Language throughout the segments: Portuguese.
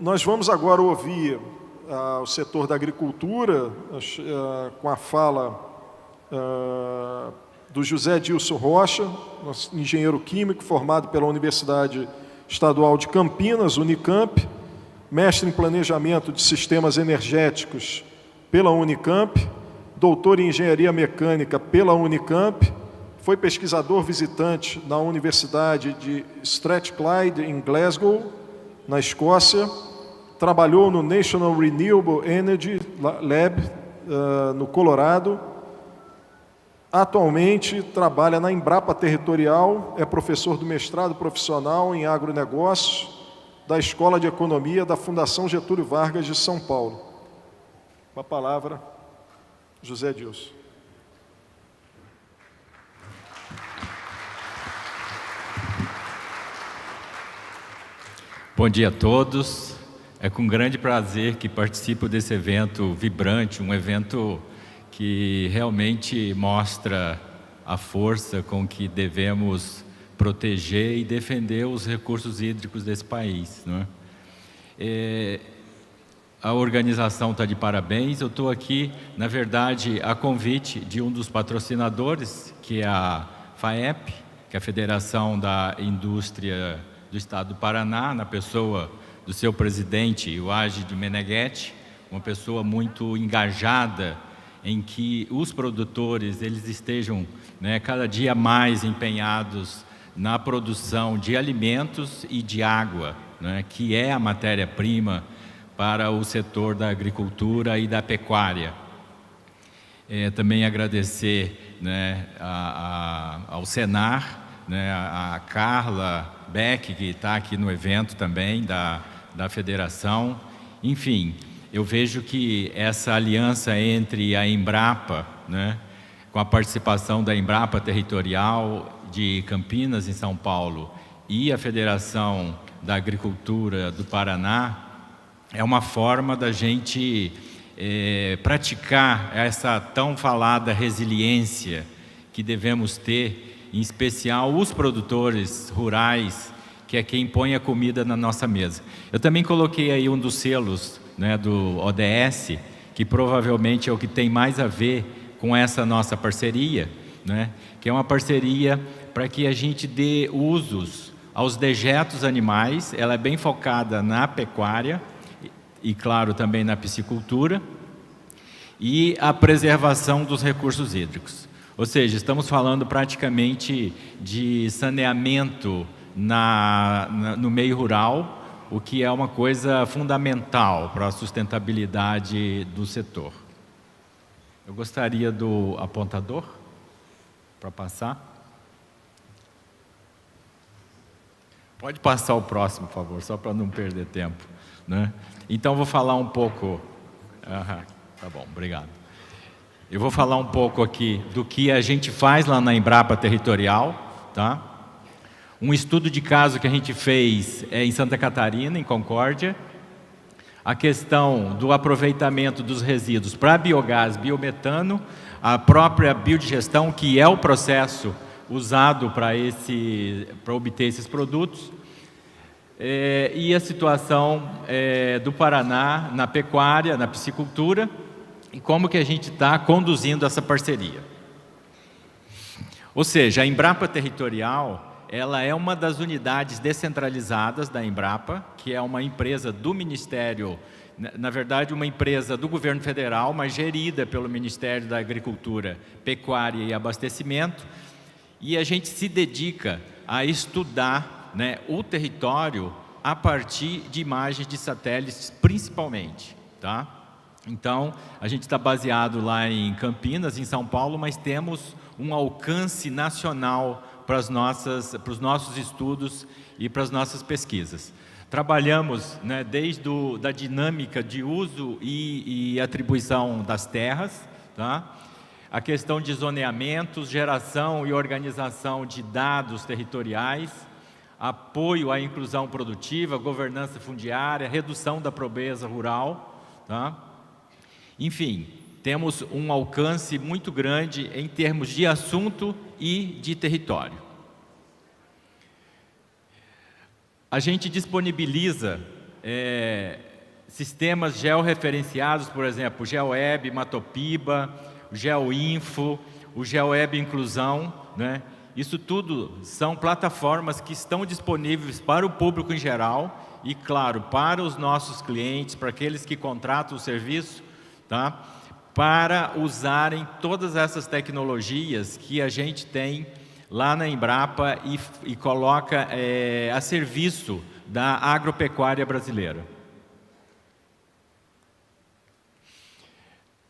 Nós vamos agora ouvir o setor da agricultura, com a fala do José Dilson Rocha, nosso engenheiro químico formado pela Universidade Estadual de Campinas, Unicamp, mestre em planejamento de sistemas energéticos pela Unicamp, doutor em engenharia mecânica pela Unicamp, foi pesquisador visitante na Universidade de Strathclyde, em Glasgow, na Escócia, trabalhou no National Renewable Energy Lab, no Colorado. Atualmente trabalha na Embrapa Territorial, é professor do mestrado profissional em agronegócios da Escola de Economia da Fundação Getúlio Vargas de São Paulo. Com a palavra, José Dilson. Bom dia a todos. É com grande prazer que participo desse evento vibrante, um evento que realmente mostra a força com que devemos proteger e defender os recursos hídricos desse país, não é? A organização está de parabéns. Eu estou aqui, na verdade, a convite de um dos patrocinadores, que é a FAEP, que é a Federação da Indústria do Estado do Paraná, na pessoa do seu presidente, o Agide Meneghetti, uma pessoa muito engajada em que os produtores eles estejam, né, cada dia mais empenhados na produção de alimentos e de água, né, que é a matéria-prima para o setor da agricultura e da pecuária. Também agradecer, né, ao Senar, né, a Carla Beck, que está aqui no evento também, da federação. Enfim, eu vejo que essa aliança entre a Embrapa, né, com a participação da Embrapa Territorial de Campinas, em São Paulo, e a Federação da Agricultura do Paraná, é uma forma da gente praticar essa tão falada resiliência que devemos ter, em especial os produtores rurais, que é quem põe a comida na nossa mesa. Eu também coloquei aí um dos selos, né, do ODS, que provavelmente é o que tem mais a ver com essa nossa parceria, né, que é uma parceria para que a gente dê usos aos dejetos animais. Ela é bem focada na pecuária e, claro, também na piscicultura e a preservação dos recursos hídricos. Ou seja, estamos falando praticamente de saneamento no meio rural, o que é uma coisa fundamental para a sustentabilidade do setor. Eu gostaria do apontador para passar. Pode passar o próximo, por favor, só para não perder tempo, né? Então, vou falar um pouco... tá bom, obrigado. Eu vou falar um pouco aqui do que a gente faz lá na Embrapa Territorial, tá? Um estudo de caso que a gente fez em Santa Catarina, em Concórdia, a questão do aproveitamento dos resíduos para biogás, biometano, a própria biodigestão, que é o processo usado para obter esses produtos, e a situação do Paraná na pecuária, na piscicultura, e como que a gente está conduzindo essa parceria. Ou seja, a Embrapa Territorial, ela é uma das unidades descentralizadas da Embrapa, que é uma empresa do Ministério, na verdade uma empresa do governo federal, mas gerida pelo Ministério da Agricultura, Pecuária e Abastecimento, e a gente se dedica a estudar, né, o território a partir de imagens de satélites principalmente, tá? Então, a gente está baseado lá em Campinas, em São Paulo, mas temos um alcance nacional para os nossos estudos e para as nossas pesquisas. Trabalhamos, né, desde da dinâmica de uso e atribuição das terras, tá? A questão de zoneamentos, geração e organização de dados territoriais, apoio à inclusão produtiva, governança fundiária, redução da pobreza rural, tá? Enfim, temos um alcance muito grande em termos de assunto e de território. A gente disponibiliza sistemas georreferenciados, por exemplo, o GeoWeb, Matopiba, o GeoInfo, o GeoWeb Inclusão, né? Isso tudo são plataformas que estão disponíveis para o público em geral e, claro, para os nossos clientes, para aqueles que contratam o serviço, tá? Para usarem todas essas tecnologias que a gente tem lá na Embrapa e coloca a serviço da agropecuária brasileira.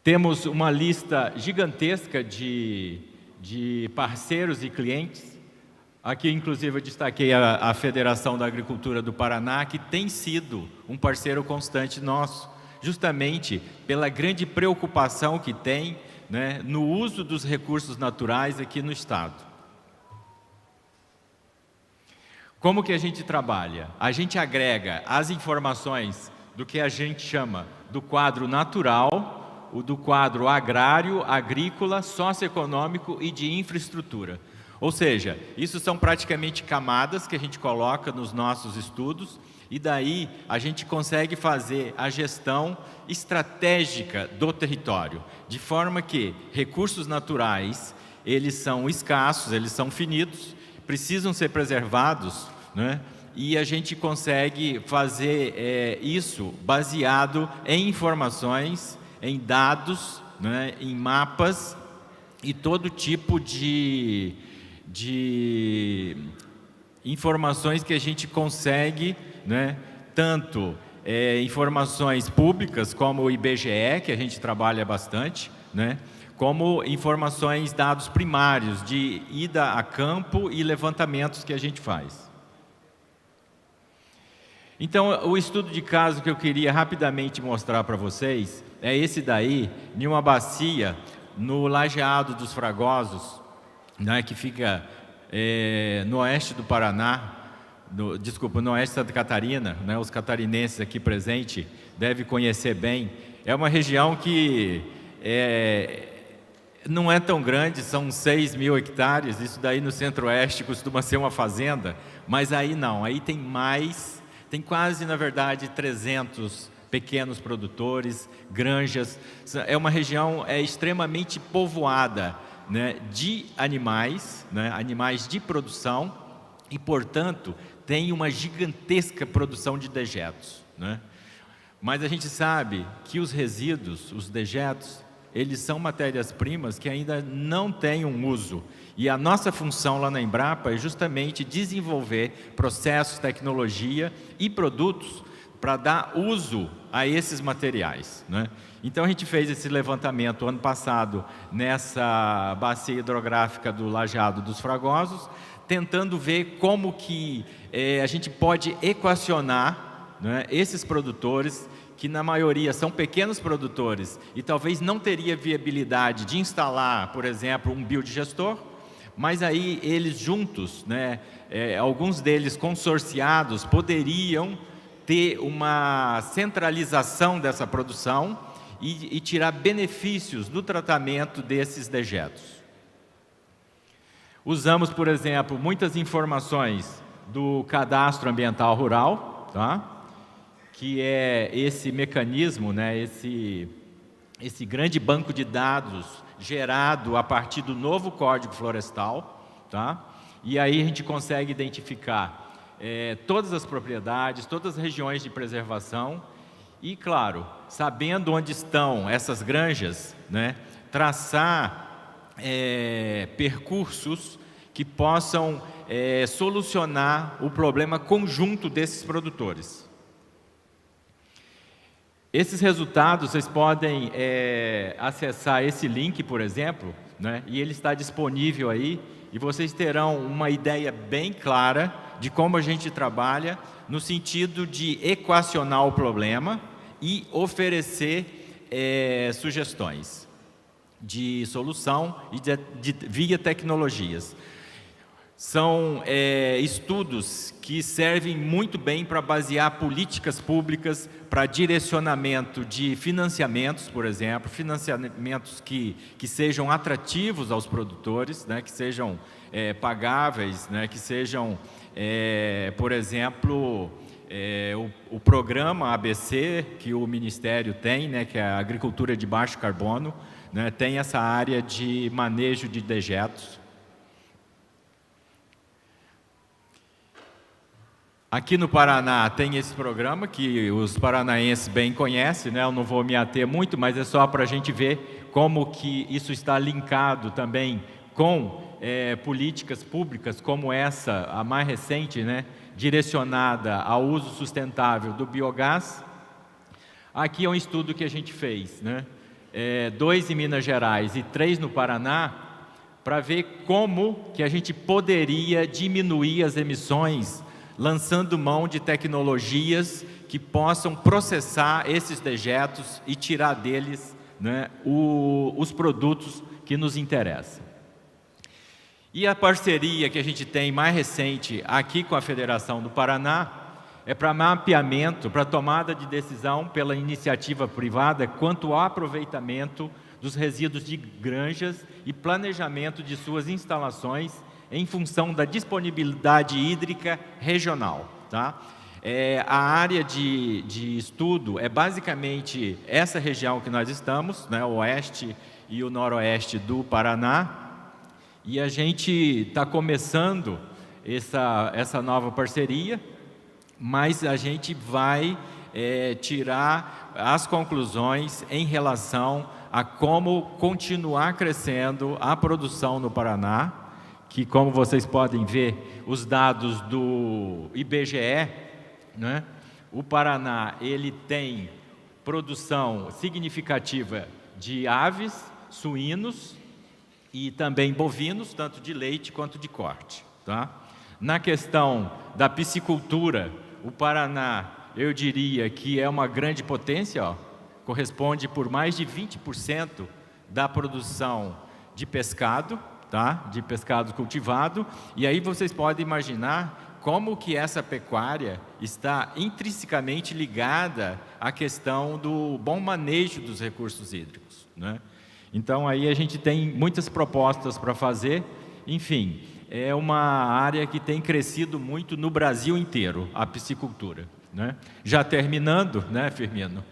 Temos uma lista gigantesca de parceiros e clientes. Aqui, inclusive, eu destaquei a Federação da Agricultura do Paraná, que tem sido um parceiro constante nosso, justamente pela grande preocupação que tem, né, no uso dos recursos naturais aqui no estado. Como que a gente trabalha? A gente agrega as informações do que a gente chama do quadro natural, o do quadro agrário, agrícola, socioeconômico e de infraestrutura. Ou seja, isso são praticamente camadas que a gente coloca nos nossos estudos e daí a gente consegue fazer a gestão estratégica do território, de forma que recursos naturais, eles são escassos, eles são finitos, precisam ser preservados, né? E a gente consegue fazer isso baseado em informações, em dados, né, em mapas e todo tipo de informações que a gente consegue, né, tanto informações públicas como o IBGE, que a gente trabalha bastante, né, como informações, dados primários de ida a campo e levantamentos que a gente faz. Então, o estudo de caso que eu queria rapidamente mostrar para vocês é esse daí, em uma bacia no Lajeado dos Fragosos, né, que fica no oeste do Paraná, no oeste de Santa Catarina, né, os catarinenses aqui presentes devem conhecer bem. É uma região que não é tão grande, são 6.000 hectares, isso daí no centro-oeste costuma ser uma fazenda, mas aí não, aí tem mais, tem quase, na verdade, 300 pequenos produtores, granjas. É uma região extremamente povoada, né, de animais, né, animais de produção e, portanto, tem uma gigantesca produção de dejetos, né? Mas a gente sabe que os resíduos, os dejetos, eles são matérias-primas que ainda não têm um uso. E a nossa função lá na Embrapa é justamente desenvolver processos, tecnologia e produtos para dar uso a esses materiais, né? Então a gente fez esse levantamento ano passado nessa bacia hidrográfica do Lajeado dos Fragosos, tentando ver como que a gente pode equacionar, né, esses produtores, que na maioria são pequenos produtores e talvez não teria viabilidade de instalar, por exemplo, um biodigestor, mas aí eles juntos, né, alguns deles consorciados, poderiam ter uma centralização dessa produção e tirar benefícios do tratamento desses dejetos. Usamos, por exemplo, muitas informações do Cadastro Ambiental Rural, tá? Que é esse mecanismo, né, esse grande banco de dados gerado a partir do novo Código Florestal, tá? E aí a gente consegue identificar todas as propriedades, todas as regiões de preservação e, claro, sabendo onde estão essas granjas, né, traçar percursos que possam solucionar o problema conjunto desses produtores. Esses resultados, vocês podem acessar esse link, por exemplo, né, e ele está disponível aí, e vocês terão uma ideia bem clara de como a gente trabalha no sentido de equacionar o problema e oferecer sugestões de solução e via tecnologias. São estudos que servem muito bem para basear políticas públicas para direcionamento de financiamentos, por exemplo, financiamentos que sejam atrativos aos produtores, né, que sejam pagáveis, né, que sejam, por exemplo, o programa ABC que o Ministério tem, né, que é a agricultura de baixo carbono, né, tem essa área de manejo de dejetos. Aqui no Paraná tem esse programa que os paranaenses bem conhecem, né? Eu não vou me ater muito, mas é só para a gente ver como que isso está linkado também com políticas públicas como essa, a mais recente, né? Direcionada ao uso sustentável do biogás. Aqui é um estudo que a gente fez, né? 2 em Minas Gerais e 3 no Paraná, para ver como que a gente poderia diminuir as emissões lançando mão de tecnologias que possam processar esses dejetos e tirar deles, né, os produtos que nos interessam. E a parceria que a gente tem mais recente aqui com a Federação do Paraná é para mapeamento, para tomada de decisão pela iniciativa privada quanto ao aproveitamento dos resíduos de granjas e planejamento de suas instalações em função da disponibilidade hídrica regional. Tá? A área de estudo é basicamente essa região que nós estamos, né, o oeste e o noroeste do Paraná, e a gente está começando essa nova parceria, mas a gente vai tirar as conclusões em relação a como continuar crescendo a produção no Paraná, que, como vocês podem ver, os dados do IBGE, né, o Paraná ele tem produção significativa de aves, suínos e também bovinos, tanto de leite quanto de corte. Tá? Na questão da piscicultura, o Paraná, eu diria que é uma grande potência, ó, corresponde por mais de 20% da produção de pescado, tá? De pescado cultivado, e aí vocês podem imaginar como que essa pecuária está intrinsecamente ligada à questão do bom manejo dos recursos hídricos, né? Então aí a gente tem muitas propostas para fazer, enfim, é uma área que tem crescido muito no Brasil inteiro, a piscicultura, né? Já terminando, né, Firmino?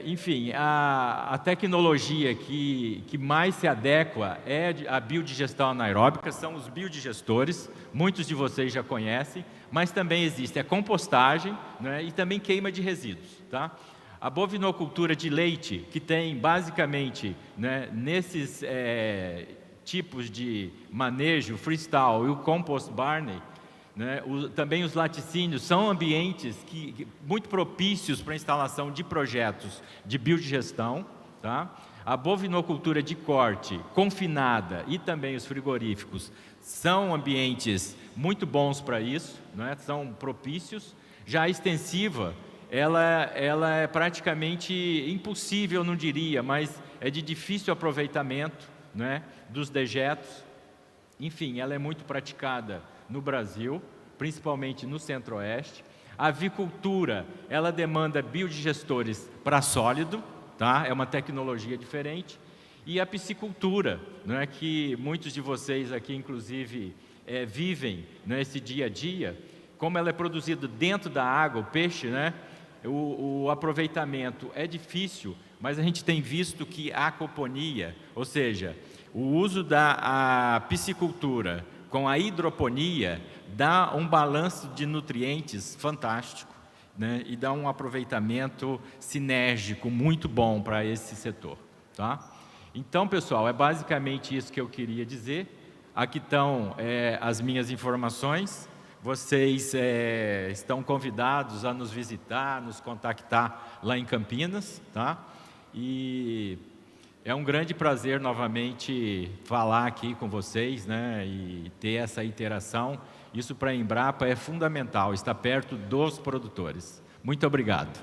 Enfim, a tecnologia que mais se adequa é a biodigestão anaeróbica, são os biodigestores, muitos de vocês já conhecem, mas também existe a compostagem, né, e também queima de resíduos. Tá? A bovinocultura de leite, que tem basicamente, né, nesses tipos de manejo, freestyle e o compost barney, né, também os laticínios são ambientes muito propícios para a instalação de projetos de biodigestão. Tá? A bovinocultura de corte confinada e também os frigoríficos são ambientes muito bons para isso, né, são propícios. Já a extensiva, ela é praticamente impossível, não diria, mas é de difícil aproveitamento, né, dos dejetos. Enfim, ela é muito praticada no Brasil, principalmente no Centro-Oeste. A avicultura, ela demanda biodigestores para sólido, tá? É uma tecnologia diferente. E a piscicultura, né, que muitos de vocês aqui, inclusive, vivem nesse dia a dia, como ela é produzida dentro da água, o peixe, né, o aproveitamento é difícil, mas a gente tem visto que a aquaponia, ou seja, o uso da piscicultura com a hidroponia, dá um balanço de nutrientes fantástico, né? E dá um aproveitamento sinérgico muito bom para esse setor. Tá? Então, pessoal, é basicamente isso que eu queria dizer. Aqui estão as minhas informações. Vocês estão convidados a nos visitar, nos contactar lá em Campinas. Tá? E é um grande prazer novamente falar aqui com vocês, né, e ter essa interação. Isso para a Embrapa é fundamental, estar perto dos produtores. Muito obrigado.